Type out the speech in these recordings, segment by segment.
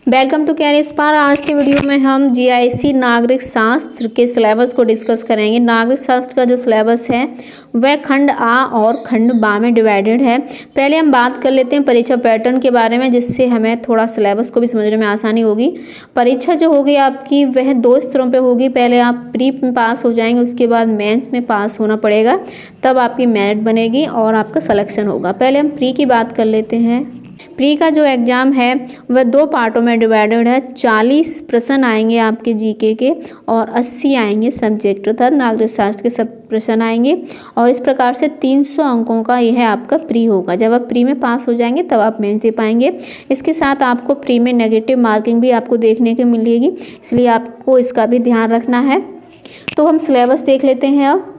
Welcome to career spar. आज के video में हम जीआईसी नागरिक शास्त्र के सिलेबस को डिस्कस करेंगे। नागरिक शास्त्र का जो सिलेबस है वह खंड आ और खंड बा में डिवाइडेड है। पहले हम बात कर लेते हैं परीक्षा पैटर्न के बारे में, जिससे हमें थोड़ा सिलेबस को भी समझने में आसानी होगी। परीक्षा जो होगी आपकी वह 2 स्तरों पे होगी। पहले आप प्री में पास हो जाएंगे, उसके बाद मेंस में पास होना पड़ेगा, तब आपकी मेरिट बनेगी और आपका सिलेक्शन होगा। पहले हम प्री की बात कर लेते हैं। प्री का जो एग्ज़ाम है वह 2 पार्टों में डिवाइडेड है। 40 प्रश्न आएंगे आपके जीके के और 80 आएंगे सब्जेक्ट अर्थात नागरिक शास्त्र के सब प्रश्न आएंगे, और इस प्रकार से 300 अंकों का यह आपका प्री होगा। जब आप प्री में पास हो जाएंगे तब आप मेंस दे पाएंगे। इसके साथ आपको प्री में नेगेटिव मार्किंग भी आपको देखने को मिलेगी, इसलिए आपको इसका भी ध्यान रखना है। तो हम सिलेबस देख लेते हैं अब।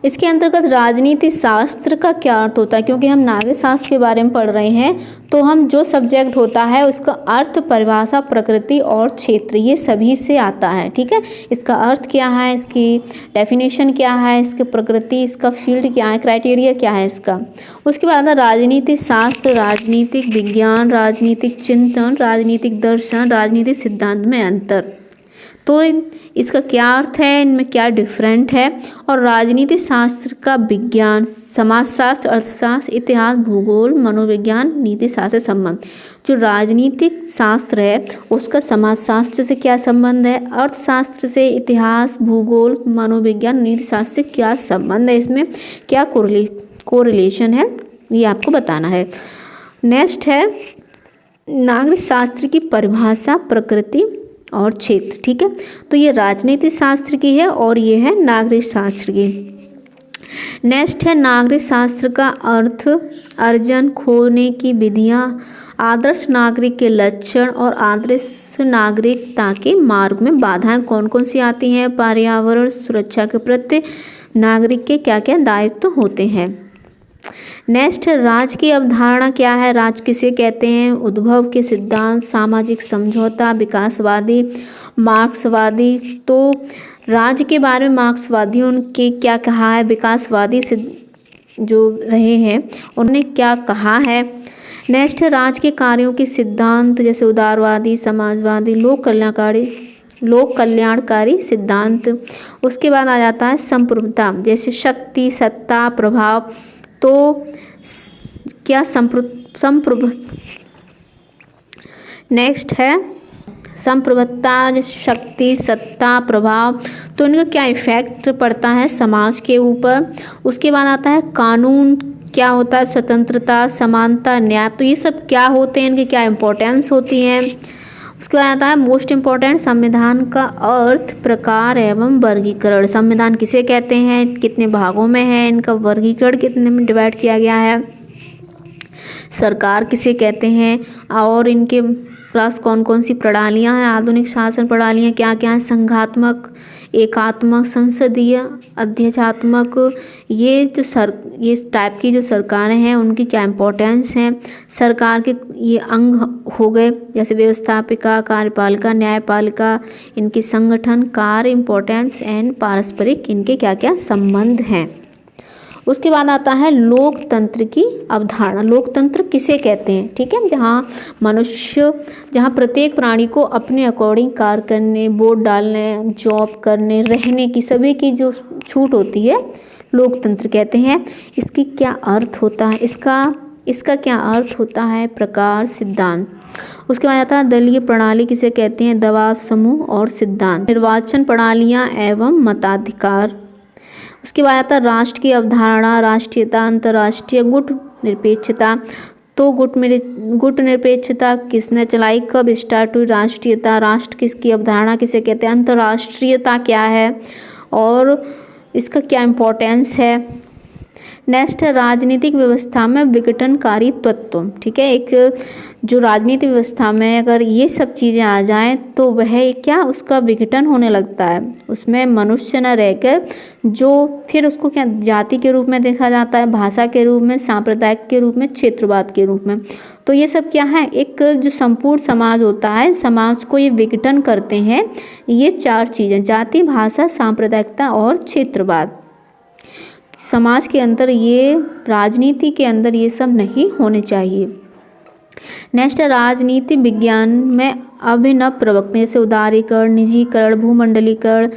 इसके अंतर्गत राजनीति शास्त्र का क्या अर्थ होता है, क्योंकि हम नागरिक शास्त्र के बारे में पढ़ रहे हैं, तो हम जो सब्जेक्ट होता है उसका अर्थ, परिभाषा, प्रकृति और क्षेत्र ये सभी से आता है। ठीक है, इसका अर्थ क्या है, इसकी डेफिनेशन क्या है, इसकी प्रकृति, इसका फील्ड क्या है, क्राइटेरिया क्या है इसका। उसके बाद राजनीति शास्त्र, राजनीतिक विज्ञान, राजनीतिक चिंतन, राजनीतिक दर्शन, राजनीतिक सिद्धांत में अंतर। तो इसका क्या अर्थ है, इनमें क्या डिफरेंट है, और राजनीति शास्त्र का विज्ञान, समाजशास्त्र, अर्थशास्त्र, इतिहास, भूगोल, मनोविज्ञान, नीति शास्त्र से संबंध। जो राजनीतिक शास्त्र है उसका समाजशास्त्र से क्या संबंध है, अर्थशास्त्र से, इतिहास, भूगोल, मनोविज्ञान, नीति शास्त्र से क्या संबंध है, इसमें क्या कोरिलेशन है, ये आपको बताना है। नेक्स्ट है नागरिक शास्त्र की परिभाषा, प्रकृति और क्षेत्र। ठीक है, तो ये राजनीतिक शास्त्र की है और ये है नागरिक शास्त्र की। नेक्स्ट है नागरिक शास्त्र का अर्थ, अर्जन, खोने की विधियां, आदर्श नागरिक के लक्षण और आदर्श नागरिकता के मार्ग में बाधाएं कौन कौन सी आती हैं, पर्यावरण सुरक्षा के प्रति नागरिक के क्या क्या दायित्व होते हैं। नेक्स्ट है राज की अवधारणा क्या है, राज किसे कहते हैं, उद्भव के सिद्धांत, सामाजिक समझौता, विकासवादी, मार्क्सवादी। तो राज के बारे में मार्क्सवादियों ने क्या कहा है, विकासवादी से जो रहे हैं उन्होंने क्या कहा है। नेक्स्ट है राज के कार्यों के सिद्धांत, जैसे उदारवादी, समाजवादी, लोक कल्याणकारी सिद्धांत। उसके बाद आ जाता है संप्रभुता, जैसे शक्ति, सत्ता, प्रभाव। तो क्या नेक्स्ट है संप्रभुता, जैसे शक्ति, सत्ता, प्रभाव, तो इनका क्या इफेक्ट पड़ता है समाज के ऊपर। उसके बाद आता है कानून क्या होता है, स्वतंत्रता, समानता, न्याय। तो ये सब क्या होते हैं, इनकी क्या इम्पोर्टेंस होती है। उसके बाद आता है मोस्ट इम्पॉर्टेंट संविधान का अर्थ, प्रकार एवं वर्गीकरण। संविधान किसे कहते हैं, कितने भागों में है, इनका वर्गीकरण कितने में डिवाइड किया गया है, सरकार किसे कहते हैं, और इनके पास कौन कौन सी प्रणालियां हैं, आधुनिक शासन प्रणालियां क्या क्या हैं, संघात्मक, एकात्मक, संसदीय, अध्यक्षात्मक। ये टाइप की जो सरकारें हैं उनकी क्या इम्पोर्टेंस है। सरकार के ये अंग हो गए, जैसे व्यवस्थापिका, कार्यपालिका, न्यायपालिका, इनके संगठन, कार्य, इम्पोर्टेंस एंड पारस्परिक, इनके क्या क्या संबंध हैं। उसके बाद आता है लोकतंत्र की अवधारणा। लोकतंत्र किसे कहते हैं, ठीक है, जहाँ प्रत्येक प्राणी को अपने अकॉर्डिंग कार्य करने, वोट डालने, जॉब करने, रहने की सभी की जो छूट होती है लोकतंत्र कहते हैं। इसकी क्या अर्थ होता है, इसका क्या अर्थ होता है, प्रकार, सिद्धांत। उसके बाद आता है दलीय प्रणाली किसे कहते हैं, दबाव समूह और सिद्धांत। निर्वाचन प्रणालियाँ एवं मताधिकार। उसके बाद आता है राष्ट्र की अवधारणा, राष्ट्रीयता, अंतर्राष्ट्रीय, गुट निरपेक्षता। तो गुट निरपेक्षता किसने चलाई, कब स्टार्ट हुई, राष्ट्रीयता, राष्ट्र किसकी अवधारणा किसे कहते हैं, अंतर्राष्ट्रीयता क्या है और इसका क्या इम्पोर्टेंस है। नेक्स्ट है राजनीतिक व्यवस्था में विघटनकारी तत्व। ठीक है, एक जो राजनीतिक व्यवस्था में अगर ये सब चीज़ें आ जाएं तो वह क्या उसका विघटन होने लगता है, उसमें मनुष्य न रहकर जो फिर उसको क्या जाति के रूप में देखा जाता है, भाषा के रूप में, सांप्रदायिक के रूप में, क्षेत्रवाद के रूप में। तो ये सब क्या है, एक जो संपूर्ण समाज होता है, समाज को ये विघटन करते हैं ये 4 चीज़ें, जाति, भाषा, सांप्रदायिकता और क्षेत्रवाद। समाज के अंदर ये, राजनीति के अंदर ये सब नहीं होने चाहिए। नेक्स्ट है राजनीति विज्ञान में अभिनव प्रवक्ता, जैसे उदारीकरण, निजीकरण, भूमंडलीकरण,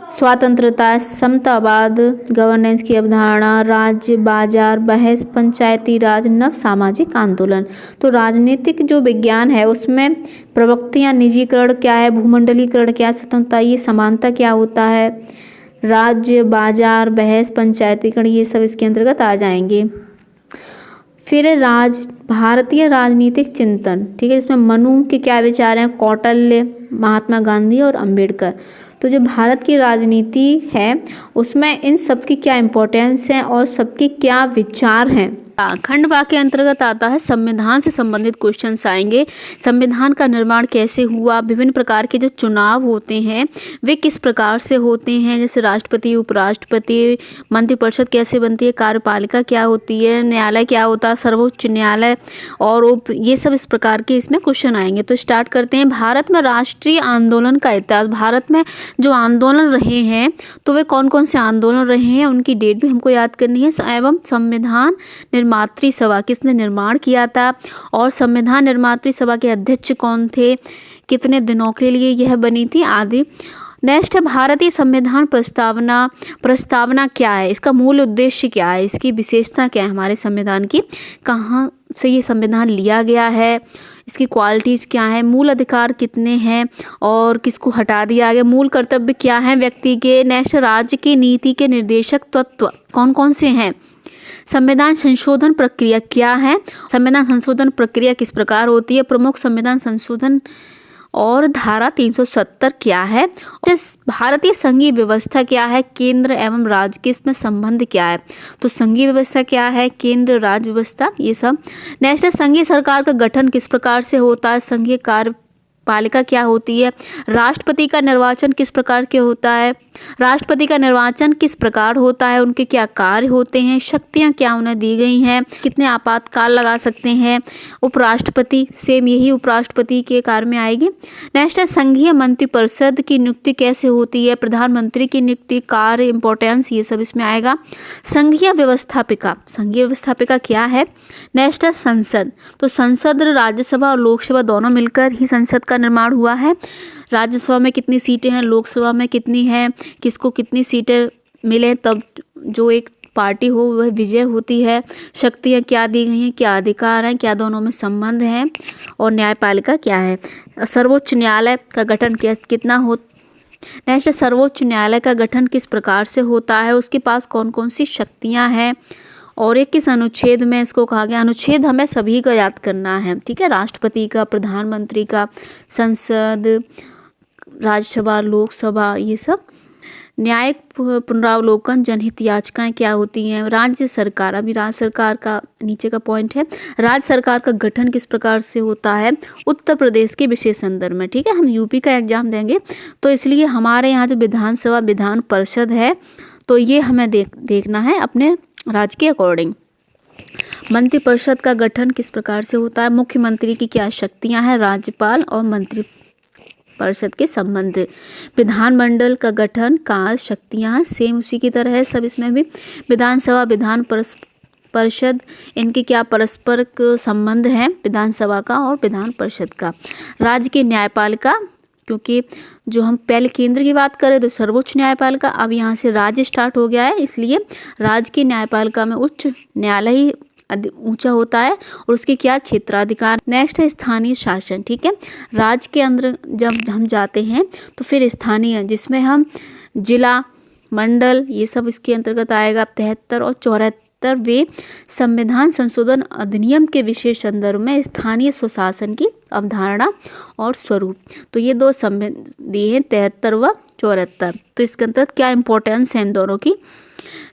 स्वतंत्रता, समतावाद, गवर्नेंस की अवधारणा, राज्य, बाजार, बहस, पंचायती राज, नव सामाजिक आंदोलन। तो राजनीतिक जो विज्ञान है उसमें प्रवक्ता या निजीकरण क्या है, भूमंडलीकरण क्या है, स्वतंत्रता, ये समानता क्या होता है, राज्य, बाजार, बहस, पंचायतीकरण, ये सब इसके अंतर्गत आ जाएंगे। फिर भारतीय राजनीतिक चिंतन, ठीक है, इसमें मनु के क्या विचार हैं, कौटिल्य, महात्मा गांधी और अंबेडकर। तो जो भारत की राजनीति है उसमें इन सब की क्या इम्पोर्टेंस है और सबके क्या विचार हैं। खंड वाक्य के अंतर्गत आता है संविधान से संबंधित क्वेश्चंस आएंगे। संविधान का निर्माण कैसे हुआ, विभिन्न प्रकार के जो चुनाव होते हैं वे किस प्रकार से होते हैं, जैसे राष्ट्रपति, उपराष्ट्रपति, मंत्रिपरिषद कैसे बनती है, कार्यपालिका क्या होती है, न्यायालय क्या होता है, सर्वोच्च न्यायालय और ये सब इस प्रकार के इसमें क्वेश्चन आएंगे। तो स्टार्ट करते हैं। भारत में राष्ट्रीय आंदोलन का इतिहास, भारत में जो आंदोलन रहे हैं तो वे कौन कौन से आंदोलन रहे हैं, उनकी डेट भी हमको याद करनी है। एवं संविधान निर्मात्री सभा किसने निर्माण किया था और संविधान निर्मात्री सभा के अध्यक्ष कौन थे, कितने दिनों के लिए यह बनी थी आदि। नेक्स्ट है भारतीय संविधान प्रस्तावना क्या है, इसका मूल उद्देश्य क्या है, इसकी विशेषता क्या है हमारे संविधान की, कहाँ से ये संविधान लिया गया है, इसकी क्वालिटीज़ क्या है, मूल अधिकार कितने हैं और किसको हटा दिया गया, मूल कर्तव्य क्या है व्यक्ति के। नेक्स्ट राज्य की नीति के निर्देशक तत्व कौन कौन से हैं, संविधान संशोधन प्रक्रिया क्या है, संविधान संशोधन प्रक्रिया किस प्रकार होती है, प्रमुख संविधान संशोधन और धारा 370 क्या है, भारतीय संघीय व्यवस्था क्या है, केंद्र एवं राज्य के इसमें संबंध क्या है। तो संघीय व्यवस्था क्या है, केंद्र राज्य व्यवस्था, ये सब। नेक्स्ट संघीय सरकार का गठन किस प्रकार से होता है, संघीय कार्यपालिका क्या होती है, राष्ट्रपति का निर्वाचन किस प्रकार के होता है, राष्ट्रपति का निर्वाचन किस प्रकार होता है, उनके क्या कार्य होते हैं, शक्तियां क्या उन्हें दी गई हैं, कितने आपातकाल लगा सकते हैं, उपराष्ट्रपति, सेम यही उपराष्ट्रपति के कार्य में आएगी। नेक्स्ट है संघीय मंत्रिपरिषद की नियुक्ति कैसे होती है, प्रधानमंत्री की नियुक्ति, कार्य, इंपॉर्टेंस, ये सब इसमें आएगा। संघीय व्यवस्थापिका क्या है। नेक्स्ट है संसद, तो संसद राज्यसभा और लोकसभा दोनों मिलकर ही संसद का निर्माण हुआ है। राज्यसभा में कितनी सीटें हैं, लोकसभा में कितनी हैं, किसको कितनी सीटें मिले तब जो एक पार्टी हो वह विजय होती है, शक्तियाँ क्या दी गई हैं, क्या अधिकार हैं, क्या दोनों में संबंध है और न्यायपालिका क्या है। सर्वोच्च न्यायालय का गठन कितना हो। नेक्स्ट सर्वोच्च न्यायालय का गठन किस प्रकार से होता है, उसके पास कौन कौन सी शक्तियाँ हैं और एक किस अनुच्छेद में इसको कहा गया। अनुच्छेद हमें सभी का याद करना है, ठीक है, राष्ट्रपति का, प्रधानमंत्री का, संसद, राज्यसभा, लोकसभा, ये सब। न्यायिक पुनरावलोकन, जनहित याचिकाएं क्या होती हैं, राज्य सरकार, अभी राज्य सरकार का नीचे का पॉइंट है, राज्य सरकार का गठन किस प्रकार से होता है उत्तर प्रदेश के विशेष संदर्भ में, ठीक है, हम यूपी का एग्जाम देंगे तो इसलिए हमारे यहाँ जो विधानसभा विधान परिषद है तो ये हमें देखना है अपने राज्य के अकॉर्डिंग। मंत्रिपरिषद का गठन किस प्रकार से होता है, मुख्यमंत्री की क्या शक्तियां हैं, राज्यपाल और मंत्रिपरिषद के संबंध। विधानमंडल का गठन, कार्य, शक्तियां सेम उसी की तरह है सब इसमें भी। विधानसभा, विधान परिषद, इनके क्या परस्पर संबंध हैं विधानसभा का और विधान परिषद का। राज्य की न्यायपालिका, क्योंकि जो हम पहले केंद्र की बात करें तो सर्वोच्च न्यायपालिका, अब यहाँ से राज्य स्टार्ट हो गया है इसलिए राज्य की न्यायपालिका में उच्च न्यायालय ही ऊंचा होता है और उसके क्या क्षेत्राधिकार। नेक्स्ट है स्थानीय शासन, ठीक है, राज्य के अंदर जब हम जाते हैं तो फिर स्थानीय, जिसमें हम जिला, मंडल, ये सब इसके अंतर्गत आएगा। 73 और 74वें संविधान संशोधन अधिनियम के विशेष संदर्भ में स्थानीय स्वशासन की अवधारणा और स्वरूप, तो ये दो संविधान दिए हैं 73 व 74, तो इसके अंतर्गत क्या इंपॉर्टेंस है इन दोनों की।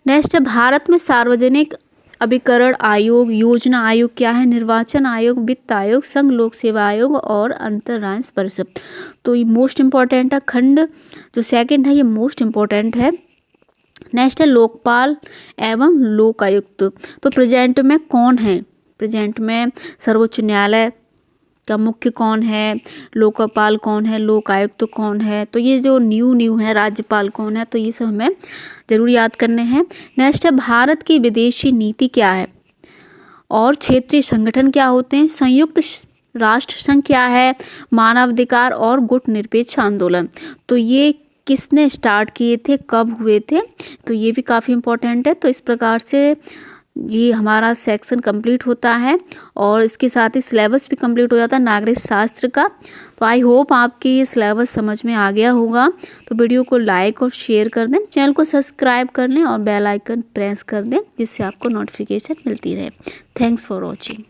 नेक्स्ट है भारत में सार्वजनिक अभिकरण आयोग, योजना आयोग क्या है, निर्वाचन आयोग, वित्त आयोग, संघ लोक सेवा आयोग और अंतर्राष्ट्रीय परिषद, तो ये मोस्ट इम्पॉर्टेंट है। खंड जो सेकंड है ये मोस्ट इम्पॉर्टेंट है। नेक्स्ट है लोकपाल एवं लोकायुक्त, तो प्रेजेंट में कौन है, प्रेजेंट में सर्वोच्च न्यायालय का मुख्य कौन है, लोकपाल कौन है, लोकायुक्त कौन है, तो ये जो न्यू है, राज्यपाल कौन है, तो ये सब हमें जरूर याद करने हैं। नेक्स्ट है भारत की विदेशी नीति क्या है और क्षेत्रीय संगठन क्या होते हैं, संयुक्त राष्ट्र संघ क्या है, मानवाधिकार और गुट निरपेक्ष आंदोलन। तो ये किसने स्टार्ट किए थे, कब हुए थे, तो ये भी काफ़ी इम्पोर्टेंट है। तो इस प्रकार से ये हमारा सेक्शन कंप्लीट होता है और इसके साथ ही सिलेबस भी कंप्लीट हो जाता है नागरिक शास्त्र का। तो आई होप आपके ये सिलेबस समझ में आ गया होगा। तो वीडियो को लाइक और शेयर कर दें, चैनल को सब्सक्राइब कर लें और बेल आइकन प्रेस कर दें, जिससे आपको नोटिफिकेशन मिलती रहे। Thanks for watching.